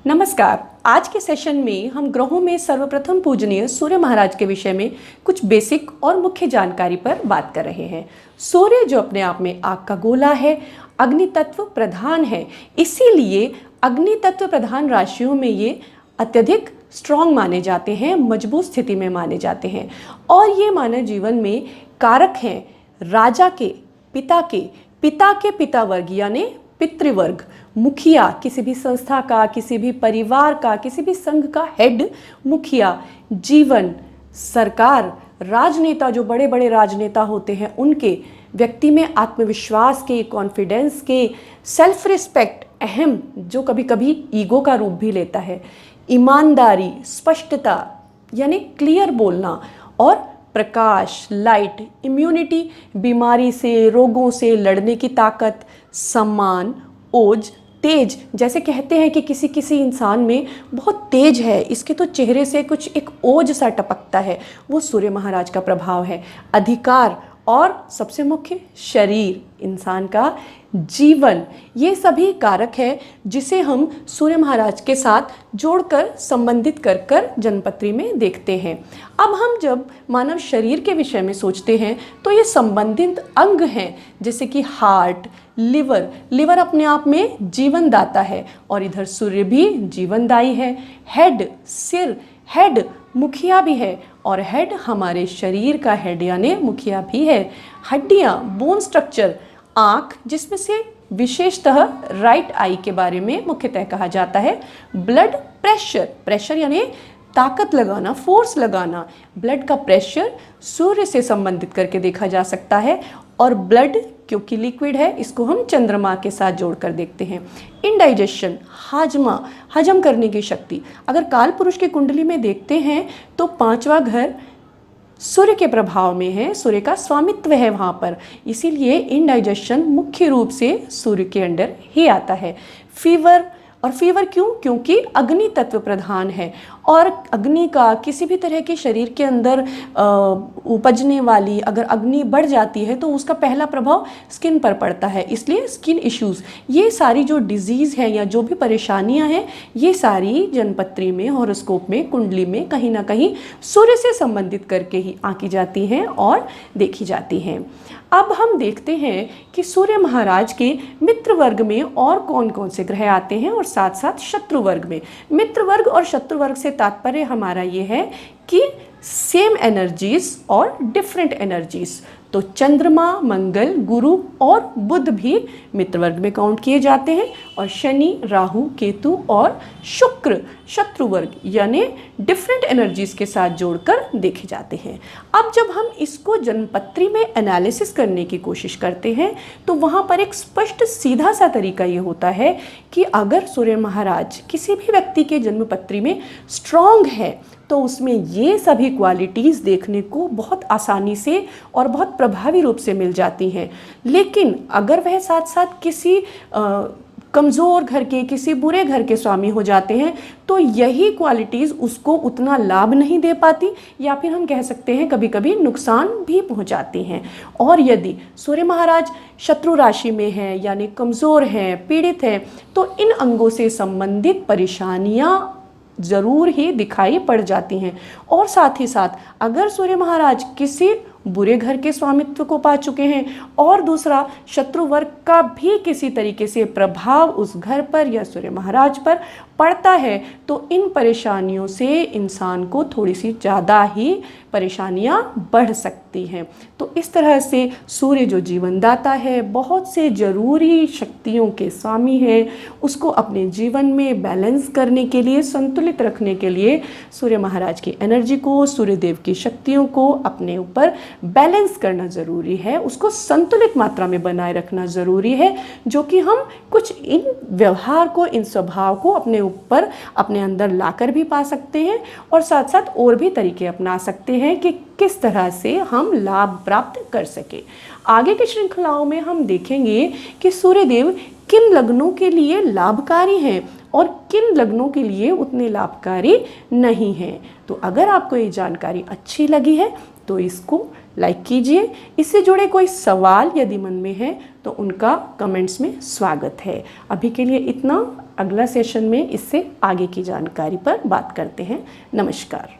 नमस्कार। आज के सेशन में हम ग्रहों में सर्वप्रथम पूजनीय सूर्य महाराज के विषय में कुछ बेसिक और मुख्य जानकारी पर बात कर रहे हैं। सूर्य जो अपने आप में आग का गोला है, अग्नि तत्व प्रधान है, इसीलिए अग्नि तत्व प्रधान राशियों में ये अत्यधिक स्ट्रॉन्ग माने जाते हैं, मजबूत स्थिति में माने जाते हैं और ये मानव जीवन में कारक हैं राजा के, पिता के पिता वर्ग यानी पितृवर्ग, मुखिया, किसी भी संस्था का, किसी भी परिवार का, किसी भी संघ का हेड मुखिया, जीवन, सरकार, राजनेता, जो बड़े बड़े राजनेता होते हैं उनके, व्यक्ति में आत्मविश्वास के, कॉन्फिडेंस के, सेल्फ रिस्पेक्ट, अहम जो कभी कभी ईगो का रूप भी लेता है, ईमानदारी, स्पष्टता यानी क्लियर बोलना और प्रकाश, लाइट, इम्यूनिटी, बीमारी से, रोगों से लड़ने की ताकत, सम्मान, ओज, तेज, जैसे कहते हैं कि किसी किसी इंसान में बहुत तेज है, इसके तो चेहरे से कुछ एक ओज सा टपकता है, वो सूर्य महाराज का प्रभाव है। अधिकार और सबसे मुख्य शरीर, इंसान का जीवन, ये सभी कारक है जिसे हम सूर्य महाराज के साथ जोड़कर संबंधित कर कर जन्मपत्री में देखते हैं। अब हम जब मानव शरीर के विषय में सोचते हैं तो ये संबंधित अंग हैं, जैसे कि हार्ट, लिवर अपने आप में जीवनदाता है और इधर सूर्य भी जीवनदायी है। हेड, सिर, हेड मुखिया भी है और हेड हमारे शरीर का हेड यानी मुखिया भी है। हड्डियाँ, बोन स्ट्रक्चर, आँख जिसमें से विशेषतः राइट आई के बारे में मुख्यतः कहा जाता है। ब्लड प्रेशर यानी ताकत लगाना, फोर्स लगाना, ब्लड का प्रेशर सूर्य से संबंधित करके देखा जा सकता है और ब्लड क्योंकि लिक्विड है इसको हम चंद्रमा के साथ जोड़कर देखते हैं। इंडाइजेशन, हाजमा, हजम करने की शक्ति, अगर काल पुरुष की कुंडली में देखते हैं तो 5वां घर सूर्य के प्रभाव में है, सूर्य का स्वामित्व है वहाँ पर, इसीलिए इंडाइजेशन मुख्य रूप से सूर्य के अंडर ही आता है। फीवर क्यों? क्योंकि अग्नि तत्व प्रधान है और अग्नि का किसी भी तरह के शरीर के अंदर उपजने वाली अगर अग्नि बढ़ जाती है तो उसका पहला प्रभाव स्किन पर पड़ता है, इसलिए स्किन इश्यूज़, ये सारी जो डिजीज़ है या जो भी परेशानियां हैं ये सारी जन्मपत्री में, हॉरोस्कोप में, कुंडली में कहीं ना कहीं सूर्य से संबंधित करके ही आंकी जाती हैं और देखी जाती हैं। अब हम देखते हैं कि सूर्य महाराज के मित्र वर्ग में और कौन कौन से ग्रह आते हैं और साथ साथ शत्रु वर्ग में। मित्र वर्ग और शत्रु वर्ग से तात्पर्य हमारा ये है कि सेम एनर्जीज और डिफरेंट एनर्जीज, तो चंद्रमा, मंगल, गुरु और बुध भी मित्र वर्ग में काउंट किए जाते हैं और शनि, राहु, केतु और शुक्र शत्रु वर्ग यानी डिफरेंट एनर्जीज के साथ जोड़कर देखे जाते हैं। अब जब हम इसको जन्मपत्री में एनालिसिस करने की कोशिश करते हैं तो वहाँ पर एक स्पष्ट सीधा सा तरीका ये होता है कि अगर सूर्य महाराज किसी भी व्यक्ति के जन्मपत्री में स्ट्रॉन्ग है तो उसमें ये सभी क्वालिटीज़ देखने को बहुत आसानी से और बहुत प्रभावी रूप से मिल जाती हैं। लेकिन अगर वह साथ साथ किसी कमज़ोर घर के, किसी बुरे घर के स्वामी हो जाते हैं तो यही क्वालिटीज़ उसको उतना लाभ नहीं दे पाती या फिर हम कह सकते हैं कभी कभी नुकसान भी पहुंचाती हैं। और यदि सूर्य महाराज शत्रु राशि में है यानी कमज़ोर हैं, पीड़ित हैं, तो इन अंगों से संबंधित परेशानियाँ ज़रूर ही दिखाई पड़ जाती हैं। और साथ ही साथ अगर सूर्य महाराज किसी बुरे घर के स्वामित्व को पा चुके हैं और दूसरा शत्रु वर्ग का भी किसी तरीके से प्रभाव उस घर पर या सूर्य महाराज पर पड़ता है तो इन परेशानियों से इंसान को थोड़ी सी ज़्यादा ही परेशानियां बढ़ सकती हैं। तो इस तरह से सूर्य जो जीवनदाता है, बहुत से ज़रूरी शक्तियों के स्वामी है, उसको अपने जीवन में बैलेंस करने के लिए, संतुलित रखने के लिए सूर्य महाराज की एनर्जी को, सूर्यदेव की शक्तियों को अपने ऊपर बैलेंस करना ज़रूरी है, उसको संतुलित मात्रा में बनाए रखना ज़रूरी है, जो कि हम कुछ इन व्यवहार को, इन स्वभाव को अपने ऊपर, अपने अंदर लाकर भी पा सकते हैं और साथ साथ और भी तरीके अपना सकते हैं कि किस तरह से हम लाभ प्राप्त कर सके। आगे की श्रृंखलाओं में हम देखेंगे कि सूर्यदेव किन लग्नों के लिए लाभकारी हैं और किन लग्नों के लिए उतने लाभकारी नहीं हैं। तो अगर आपको ये जानकारी अच्छी लगी है तो इसको लाइक कीजिए। इससे जुड़े कोई सवाल यदि मन में है तो उनका कमेंट्स में स्वागत है। अभी के लिए इतना, अगला सेशन में इससे आगे की जानकारी पर बात करते हैं। नमस्कार।